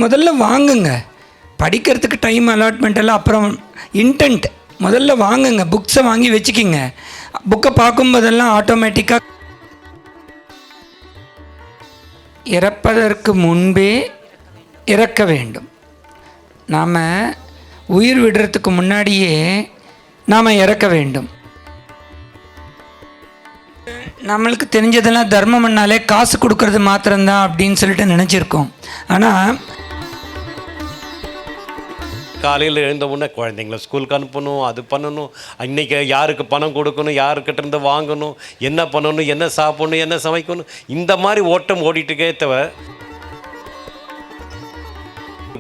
முதல்ல வாங்குங்க. படிக்கிறதுக்கு டைம் அலாட்மெண்ட் எல்லாம் அப்புறம். இன்டென்ட் முதல்ல வாங்குங்க. புக்ஸை வாங்கி வச்சுக்கிங்க. புக்கை பார்க்கும்போதெல்லாம் ஆட்டோமேட்டிக்காக இறப்பதற்கு முன்பே இறக்க வேண்டும். நாம் உயிர் விடுறதுக்கு முன்னாடியே நாம் இறக்க வேண்டும். நம்மளுக்கு தெரிஞ்சதெல்லாம் தர்மம் பண்ணாலே காசு கொடுக்கறது மாத்திரம்தான் அப்படின்னு சொல்லிட்டு நினச்சிருக்கோம். ஆனால் காலையில் எழுந்த உடனே குழந்தைங்கள ஸ்கூலுக்கு அனுப்பணும், அது பண்ணணும், இன்றைக்கி யாருக்கு பணம் கொடுக்கணும், யாருக்கிட்ட இருந்து வாங்கணும், என்ன பண்ணணும், என்ன சாப்பிடணும், என்ன சமைக்கணும், இந்த மாதிரி ஓட்டம் ஓடிட்டுக்கே தவிர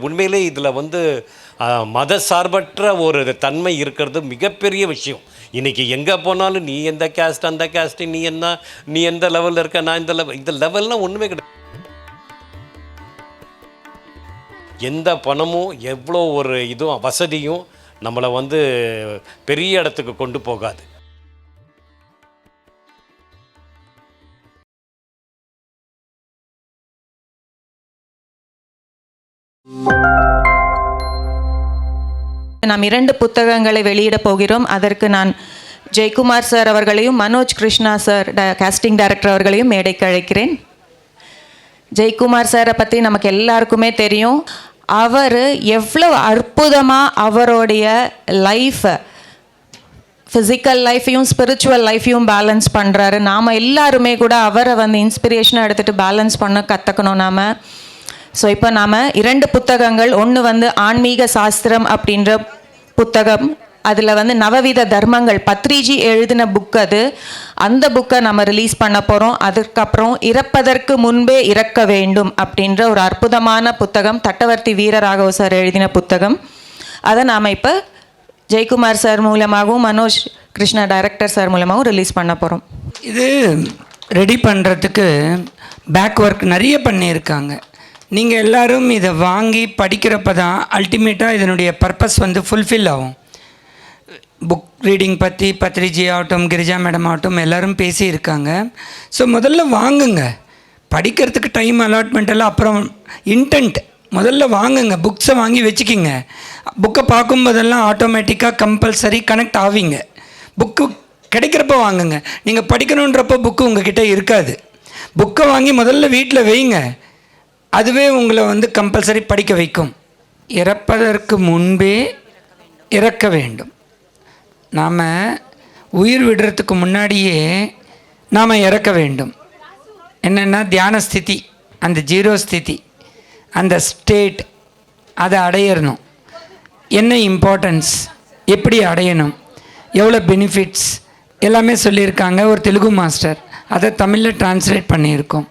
உண்மையிலே இதில் மத சார்பற்ற ஒரு தன்மை இருக்கிறது மிகப்பெரிய விஷயம். இன்றைக்கி எங்கே போனாலும் நீ எந்த கேஸ்ட், அந்த கேஸ்ட்டு, நீ எந்த லெவலில் இருக்க, நான் இந்த லெவல்லாம் ஒன்றுமே கிடையாது. எந்த பணமும் எவ்வளோ ஒரு இதுவும் வசதியும் நம்மளை பெரிய இடத்துக்கு கொண்டு போகாது. நாம் 2 புத்தகங்களை வெளியிட போகிறோம். அதற்கு நான் ஜெயக்குமார் சார் அவர்களையும் Manoj Krishna sir costing director அவர்களையும் மேடைக்கு அழைக்கிறேன். ஜெயக்குமார் சாரை பற்றி நமக்கு எல்லாருக்குமே தெரியும். அவர் எவ்வளோ அற்புதமாக அவருடைய லைஃப்பை, ஃபிசிக்கல் லைஃப்பையும் ஸ்பிரிச்சுவல் லைஃப்பையும் பேலன்ஸ் பண்ணுறாரு. நாம் எல்லாருமே கூட அவரை இன்ஸ்பிரேஷனாக எடுத்துகிட்டு பேலன்ஸ் பண்ண கற்றுக்கணும் நாம். ஸோ இப்போ நாம் 2 புத்தகங்கள், ஒன்று ஆன்மீக சாஸ்திரம் அப்படின்ற புத்தகம், அதில் நவவித தர்மங்கள் பத்ரிஜி எழுதின புக் அது. அந்த புக்கை நம்ம ரிலீஸ் பண்ண போகிறோம். அதுக்கப்புறம் இறப்பதற்கு முன்பே இறக்க வேண்டும் அப்படின்ற ஒரு அற்புதமான புத்தகம், தட்டவர்த்தி வீரராகவ சார் எழுதின புத்தகம். அதை நாம் இப்போ ஜெயக்குமார் சார் மூலமாகவும் மனோஜ் கிருஷ்ணா டைரக்டர் சார் மூலமாகவும் ரிலீஸ் பண்ண போகிறோம். இது ரெடி பண்ணுறதுக்கு பேக் ஒர்க் நிறைய பண்ணியிருக்காங்க. நீங்கள் எல்லோரும் இதை வாங்கி படிக்கிறப்ப தான் அல்டிமேட்டாக இதனுடைய பர்பஸ் ஃபுல்ஃபில் ஆகும். புக் ரீடிங் பற்றி பத்ரிஜி ஆகட்டும், கிரிஜா மேடம் ஆகட்டும், எல்லோரும் பேசியிருக்காங்க. ஸோ முதல்ல வாங்குங்க. படிக்கிறதுக்கு டைம் அலாட்மெண்ட் எல்லாம் அப்புறம். இன்டென்ட் முதல்ல வாங்குங்க. புக்ஸை வாங்கி வச்சுக்கிங்க. புக்கை பார்க்கும்போதெல்லாம் ஆட்டோமேட்டிக்காக கம்பல்சரி கனெக்ட் ஆவீங்க. புக்கு கிடைக்கிறப்ப வாங்குங்க. நீங்கள் படிக்கணுன்றப்போ புக்கு உங்ககிட்ட இருக்காது. புக்கை வாங்கி முதல்ல வீட்டில் வைங்க. அதுவே உங்களை கம்பல்சரி படிக்க வைக்கும். இறப்பதற்கு முன்பே இறக்க வேண்டும். நாம் உயிர் விடுறதுக்கு முன்னாடியே நாம் இறக்க வேண்டும். என்னென்னா தியான ஸ்திதி, அந்த ஜீரோ ஸ்திதி, அந்த ஸ்டேட், அதை அடையணும். என்ன இம்பார்ட்டன்ஸ், எப்படி அடையணும், எவ்வளோ பெனிஃபிட்ஸ் எல்லாமே சொல்லியிருக்காங்க. ஒரு தெலுங்கு மாஸ்டர் அதை தமிழில் டிரான்ஸ்லேட் பண்ணியிருக்கோம்.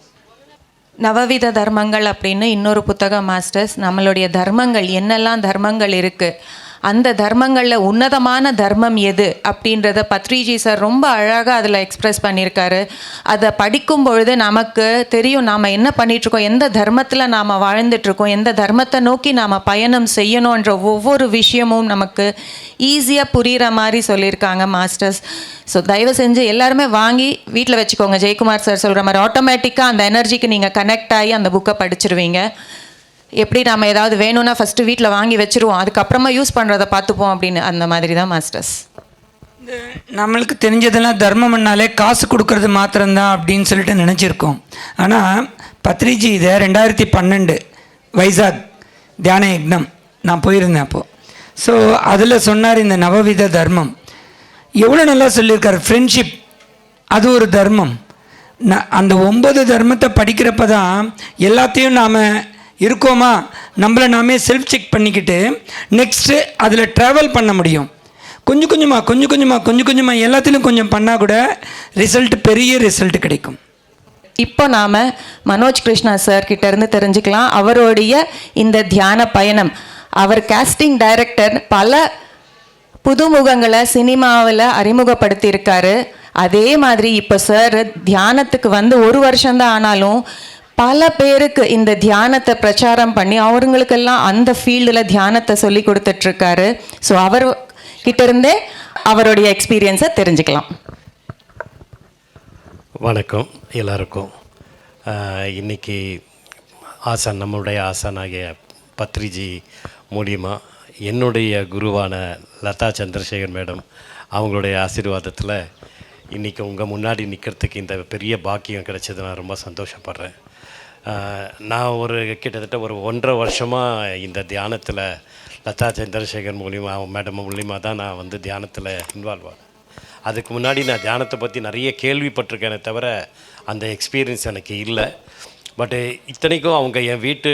நவவித தர்மங்கள் அப்படின்னு இன்னொரு புத்தகம் மாஸ்டர்ஸ். நம்மளுடைய தர்மங்கள் என்னெல்லாம் தர்மங்கள் இருக்குது, அந்த தர்மங்களில் உன்னதமான தர்மம் எது அப்படின்றத பத்ரிஜி சார் ரொம்ப அழகாக அதில் எக்ஸ்ப்ரெஸ் பண்ணியிருக்காரு. அதை படிக்கும் பொழுது நமக்கு தெரியும் நாம் என்ன பண்ணிகிட்ருக்கோம், எந்த தர்மத்தில் நாம் வாழ்ந்துட்டுருக்கோம், எந்த தர்மத்தை நோக்கி நாம் பயணம் செய்யணுன்ற ஒவ்வொரு விஷயமும் நமக்கு ஈஸியாக புரிகிற மாதிரி சொல்லியிருக்காங்க மாஸ்டர்ஸ். ஸோ தயவு செஞ்சு எல்லாருமே வாங்கி வீட்டில் வச்சுக்கோங்க. ஜெயக்குமார் சார் சொல்கிற மாதிரி ஆட்டோமேட்டிக்காக அந்த எனர்ஜிக்கு நீங்கள் கனெக்ட் ஆகி அந்த புக்கை படிச்சிருவீங்க. எப்படி நாம் ஏதாவது வேணும்னா ஃபஸ்ட்டு வீட்டில் வாங்கி வச்சுருவோம், அதுக்கப்புறமா யூஸ் பண்ணுறதை பார்த்துப்போம் அப்படின்னு, அந்த மாதிரி தான் மாஸ்டர்ஸ். நம்மளுக்கு தெரிஞ்சதெல்லாம் தர்மம் பண்ணாலே காசு கொடுக்கறது மாத்திரம்தான் அப்படின்னு சொல்லிட்டு நினச்சிருக்கோம். ஆனால் பத்ரிஜி இதை 2012 வைசாக் தியான யக்னம் நான் போயிருந்தேன் அப்போது. ஸோ அதில் சொன்னார் இந்த நவவித தர்மம் எவ்வளோ நல்லா சொல்லியிருக்காரு. ஃப்ரெண்ட்ஷிப் அது ஒரு தர்மம். அந்த 9 தர்மத்தை படிக்கிறப்ப தான் எல்லாத்தையும் நாம் இருக்கோமா நம்மளை நாமே செல்ஃப் செக் பண்ணிக்கிட்டு நெக்ஸ்ட்டு அதில் ட்ராவல் பண்ண முடியும். கொஞ்சம் கொஞ்சமாக எல்லாத்திலும் கொஞ்சம் பண்ணால் கூட பெரிய ரிசல்ட் கிடைக்கும். இப்போ நாம் மனோஜ் கிருஷ்ணா சார் கிட்டேருந்து தெரிஞ்சுக்கலாம் அவருடைய இந்த தியான பயணம். அவர் காஸ்டிங் டைரக்டர், பல புதுமுகங்களை சினிமாவில் அறிமுகப்படுத்தியிருக்காரு. அதே மாதிரி இப்போ சார் தியானத்துக்கு 1 வருஷம்தான் ஆனாலும் பல பேருக்கு இந்த தியானத்தை பிரச்சாரம் பண்ணி அவங்களுக்கெல்லாம் அந்த ஃபீல்டில் தியானத்தை சொல்லி கொடுத்துட்ருக்காரு. ஸோ அவர்கிட்டருந்தே அவருடைய எக்ஸ்பீரியன்ஸை தெரிஞ்சுக்கலாம். வணக்கம் எல்லாருக்கும். இன்றைக்கி நம்மளுடைய ஆசானாகிய பத்ரிஜி மூலியமாக என்னுடைய குருவான லதா சந்திரசேகர் மேடம் அவங்களுடைய ஆசீர்வாதத்தில் இன்றைக்கி உங்கள் முன்னாடி நிற்கிறதுக்கு இந்த பெரிய பாக்கியம் கிடைச்சது. நான் ரொம்ப சந்தோஷப்படுறேன். நான் கிட்டத்தட்ட ஒரு 1.5 வருஷமாக இந்த தியானத்தில் லதா சந்திரசேகர் மேடம் மூலிமா தான் நான் வந்து தியானத்தில் இன்வால்வ் ஆனேன். அதுக்கு முன்னாடி நான் தியானத்தை பற்றி நிறைய கேள்விப்பட்டிருக்கேனே தவிர அந்த எக்ஸ்பீரியன்ஸ் எனக்கு இல்லை. பட்டு இத்தனைக்கும் அவங்க என் வீட்டு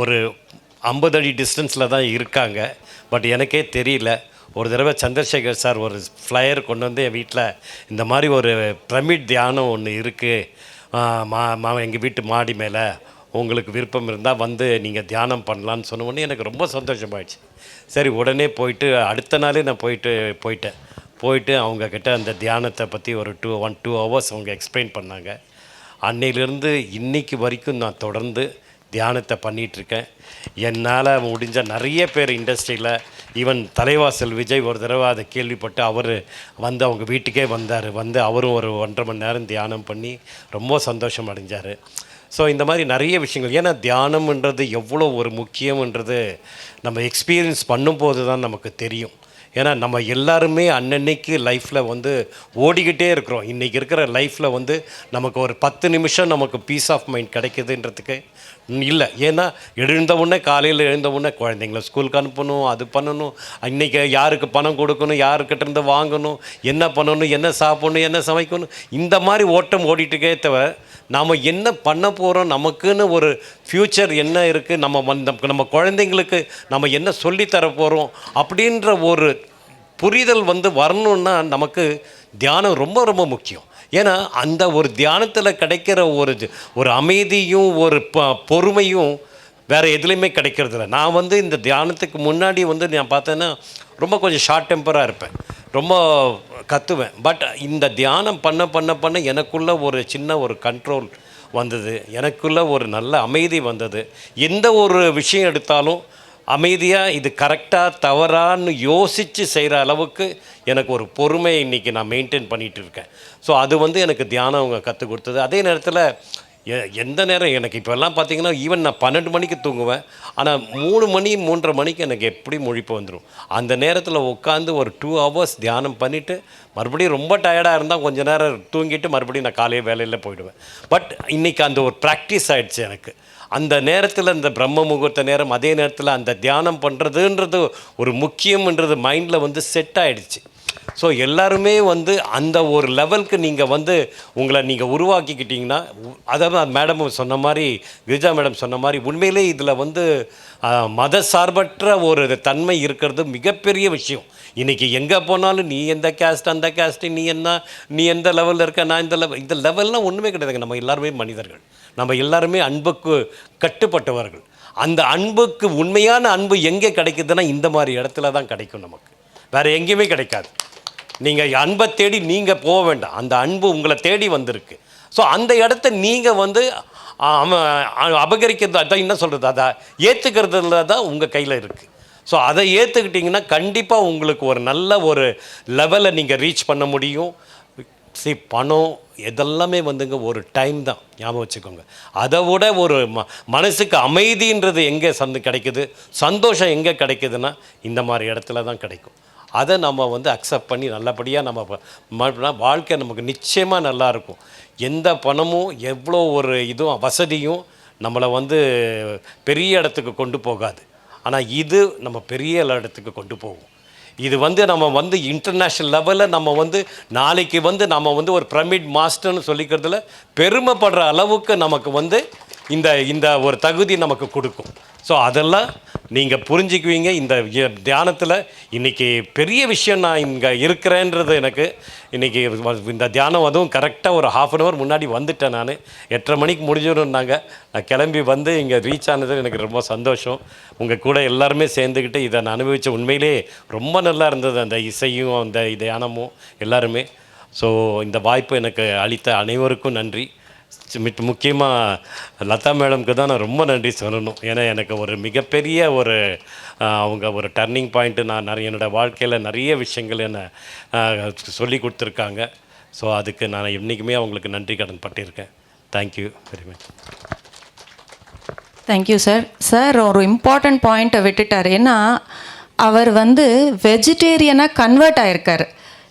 ஒரு 50 அடி டிஸ்டன்ஸில் தான் இருக்காங்க. பட் எனக்கே தெரியல. ஒரு தடவை சந்திரசேகர் சார் ஒரு ஃப்ளையர் கொண்டு வந்து என் வீட்டில் இந்த மாதிரி ஒரு பிரமிட் தியானம் ஒன்று இருக்குது எங்கள் வீட்டு மாடி மேலே, உங்களுக்கு விருப்பம் இருந்தால் வந்து நீங்கள் தியானம் பண்ணலான்னு சொன்ன உடனே எனக்கு ரொம்ப சந்தோஷமாயிடுச்சு. சரி, உடனே போயிட்டு அடுத்த நாளே நான் போயிட்டு அவங்கக்கிட்ட அந்த தியானத்தை பற்றி ஒரு 2 ஹவர்ஸ் அவங்க எக்ஸ்பிளைன் பண்ணாங்க. அன்னையிலேருந்து இன்றைக்கி வரைக்கும் நான் தொடர்ந்து தியானத்தை பண்ணிகிட்ருக்கேன். என்னால் முடிஞ்ச நிறைய பேர் இண்டஸ்ட்ரியில், ஈவன் தலைவாசல் விஜய் ஒரு தடவை அதை கேள்விப்பட்டு அவர் வந்து அவங்க வீட்டுக்கே வந்தார். வந்து அவரும் ஒரு 1.5 மணி நேரம் தியானம் பண்ணி ரொம்ப சந்தோஷம் அடைஞ்சார். ஸோ இந்த மாதிரி நிறைய விஷயங்கள், ஏன்னா தியானம்ன்றது எவ்வளோ ஒரு முக்கியம்ன்றது நம்ம எக்ஸ்பீரியன்ஸ் பண்ணும்போது தான் நமக்கு தெரியும். ஏன்னா நம்ம எல்லாருமே அன்னன்னைக்கு லைஃப்பில் வந்து ஓடிக்கிட்டே இருக்கிறோம். இன்றைக்கி இருக்கிற லைஃப்பில் வந்து நமக்கு ஒரு 10 நிமிஷம் நமக்கு பீஸ் ஆஃப் மைண்ட் கிடைக்குதுன்றதுக்கு இல்லை. ஏன்னா காலையில் எழுந்த உடனே குழந்தைங்கள ஸ்கூலுக்கு அனுப்பணும், அது பண்ணணும், இன்றைக்கி யாருக்கு பணம் கொடுக்கணும், யாருக்கிட்டேருந்து வாங்கணும், என்ன பண்ணணும், என்ன சாப்பிடணும், என்ன சமைக்கணும், இந்த மாதிரி ஓட்டம் ஓடிட்டுக்கே தவிர நாம் என்ன பண்ண போகிறோம், நமக்குன்னு ஒரு ஃப்யூச்சர் என்ன இருக்குது, நம்ம குழந்தைங்களுக்கு நம்ம என்ன சொல்லித்தர போகிறோம் அப்படின்ற ஒரு புரிதல் வந்து வரணுன்னா நமக்கு தியானம் ரொம்ப ரொம்ப முக்கியம். ஏன்னா அந்த ஒரு தியானத்தில் கிடைக்கிற ஒரு அமைதியும் ஒரு பொறுமையும் வேறு எதுலேயுமே கிடைக்கிறதில்ல. நான் வந்து இந்த தியானத்துக்கு முன்னாடி வந்து நான் பார்த்தேன்னா ரொம்ப கொஞ்சம் ஷார்ட் டெம்பராக இருப்பேன், ரொம்ப கத்துவேன். பட் இந்த தியானம் பண்ண எனக்குள்ள ஒரு சின்ன ஒரு கண்ட்ரோல் வந்தது, எனக்குள்ள ஒரு நல்ல அமைதி வந்தது. எந்த ஒரு விஷயம் எடுத்தாலும் அமைதியாக இது கரெக்டாக தவறான்னு யோசித்து செய்கிற அளவுக்கு எனக்கு ஒரு பொறுமை இன்றைக்கி நான் மெயின்டைன் பண்ணிகிட்டு இருக்கேன். ஸோ அது வந்து எனக்கு தியானம் அவங்க கற்றுக் கொடுத்தது. அதே நேரத்தில் எந்த நேரம் எனக்கு இப்போல்லாம் பார்த்திங்கன்னா ஈவன் நான் 12 மணிக்கு தூங்குவேன், ஆனால் 3:30 மணிக்கு எனக்கு எப்படி முழிப்பு வந்துடும். அந்த நேரத்தில் உட்காந்து ஒரு 2 ஹவர்ஸ் தியானம் பண்ணிவிட்டு மறுபடியும் ரொம்ப டயர்டாக இருந்தால் கொஞ்சம் நேரம் தூங்கிட்டு மறுபடியும் நான் காலையில் வேலையில் போயிடுவேன். பட் இன்றைக்கி அந்த ஒரு ப்ராக்டிஸ் ஆகிடுச்சு எனக்கு. அந்த நேரத்தில் இந்த பிரம்ம முகூர்த்த நேரம், அதே நேரத்தில் அந்த தியானம் பண்ணுறதுன்றது ஒரு முக்கியம்ன்றது மைண்டில் வந்து செட் ஆகிடுச்சு. ஸோ எல்லாருமே வந்து அந்த ஒரு லெவலுக்கு நீங்கள் வந்து உங்களை நீங்கள் உருவாக்கிக்கிட்டிங்கன்னா, அதாவது மேடம் சொன்ன மாதிரி, கிரிஜா மேடம் சொன்ன மாதிரி, உண்மையிலே இதில் வந்து மத சார்பற்ற ஒரு தன்மை இருக்கிறது மிகப்பெரிய விஷயம். இன்றைக்கி எங்கே போனாலும் நீ எந்த கேஸ்ட், அந்த கேஸ்ட்டு, நீ எந்த லெவலில் இருக்க, நான் இந்த லெவல்லாம் ஒன்றுமே கிடையாதுங்க. நம்ம எல்லாருமே மனிதர்கள், நம்ம எல்லாருமே அன்புக்கு கட்டுப்பட்டவர்கள். அந்த அன்புக்கு உண்மையான அன்பு எங்கே கிடைக்குதுன்னா இந்த மாதிரி இடத்துல தான் கிடைக்கும். நமக்கு வேறு எங்கேயுமே கிடைக்காது. நீங்கள் அன்பை தேடி நீங்கள் போக வேண்டாம், அந்த அன்பு உங்களை தேடி வந்திருக்கு. ஸோ அந்த இடத்த நீங்கள் வந்து அபகரிக்கிறது, அதான் என்ன சொல்கிறது, அதை ஏற்றுக்கிறதுல தான் உங்கள் கையில் இருக்குது. ஸோ அதை ஏற்றுக்கிட்டிங்கன்னா கண்டிப்பாக உங்களுக்கு ஒரு நல்ல ஒரு லெவலை நீங்கள் ரீச் பண்ண முடியும். பணம் இதெல்லாமே வந்துங்க ஒரு டைம் தான், ஞாபகம் வச்சுக்கோங்க. அதை விட ஒரு மனசுக்கு அமைதின்றது எங்கே கிடைக்குது, சந்தோஷம் எங்கே கிடைக்குதுன்னா இந்த மாதிரி இடத்துல தான் கிடைக்கும். அதை நம்ம வந்து அக்செப்ட் பண்ணி நல்லபடியாக நம்ம வாழ்க்கை நமக்கு நிச்சயமாக நல்லாயிருக்கும். எந்த பணமும் எவ்வளோ ஒரு இதுவும் வசதியும் நம்மளை வந்து பெரிய இடத்துக்கு கொண்டு போகாது. ஆனால் இது நம்ம பெரிய இடத்துக்கு கொண்டு போகும். இது வந்து நம்ம வந்து இன்டர்நேஷ்னல் லெவலில் நம்ம வந்து நாளைக்கு வந்து நம்ம வந்து ஒரு பிரமிட் மாஸ்டர்னு சொல்லிக்கிறதுல பெருமைப்படுற அளவுக்கு நமக்கு வந்து இந்த ஒரு தகுதி நமக்கு கொடுக்கும். ஸோ அதெல்லாம் நீங்கள் புரிஞ்சுக்குவீங்க. இந்த தியானத்தில் இன்றைக்கி பெரிய விஷயம் நான் இங்கே இருக்கிறேன்றது எனக்கு இன்றைக்கி இந்த தியானம் அதுவும் கரெக்டாக ஒரு 1/2 hour முன்னாடி வந்துட்டேன். நான் 8:30 மணிக்கு முடிஞ்சிடும்னாங்க. நான் கிளம்பி வந்து இங்கே ரீச் ஆனது எனக்கு ரொம்ப சந்தோஷம். உங்கள் கூட எல்லாருமே சேர்ந்துக்கிட்டு இதை நான் அனுபவித்த உண்மையிலே ரொம்ப நல்லா இருந்தது. அந்த இசையும் அந்த தியானமும் எல்லாருமே. ஸோ இந்த வாய்ப்பு எனக்கு அளித்த அனைவருக்கும் நன்றி. முக்கியமாக லதா மேடம்க்கு தான் நான் ரொம்ப நன்றி சொல்லணும். ஏன்னா எனக்கு ஒரு மிகப்பெரிய அவங்க ஒரு டர்னிங் பாயிண்ட்டு. நான் என்னோடய வாழ்க்கையில் நிறைய விஷயங்கள் என்னை சொல்லி கொடுத்துருக்காங்க. ஸோ அதுக்கு நான் என்றைக்குமே அவங்களுக்கு நன்றி கடன் பட்டிருக்கேன். Thank you very much. Thank you sir. Sir ஒரு இம்பார்ட்டண்ட் பாயிண்ட்டை விட்டுட்டார். ஏன்னா அவர் வெஜிடேரியனாக கன்வெர்ட் ஆயிருக்காரு.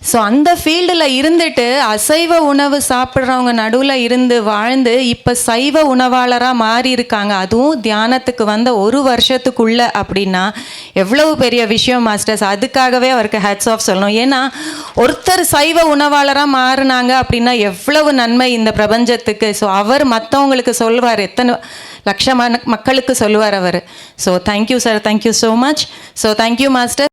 ஸோ அந்த ஃபீல்டில் இருந்துட்டு அசைவ உணவு சாப்பிட்றவங்க நடுவில் இருந்து வாழ்ந்து இப்போ சைவ உணவாளராக மாறி இருக்காங்க. அதுவும் தியானத்துக்கு ஒரு வருஷத்துக்குள்ளே அப்படின்னா எவ்வளவு பெரிய விஷயம் மாஸ்டர்ஸ். அதுக்காகவே அவருக்கு ஹேட்ஸ் ஆஃப் சொல்லணும். ஏன்னா ஒருத்தர் சைவ உணவாளராக மாறினாங்க அப்படின்னா எவ்வளவு நன்மை இந்த பிரபஞ்சத்துக்கு. ஸோ அவர் மற்றவங்களுக்கு சொல்லுவார், எத்தனை லட்சமான மக்களுக்கு சொல்லுவார் அவர். So thank you sir, thank you so much. So thank you master.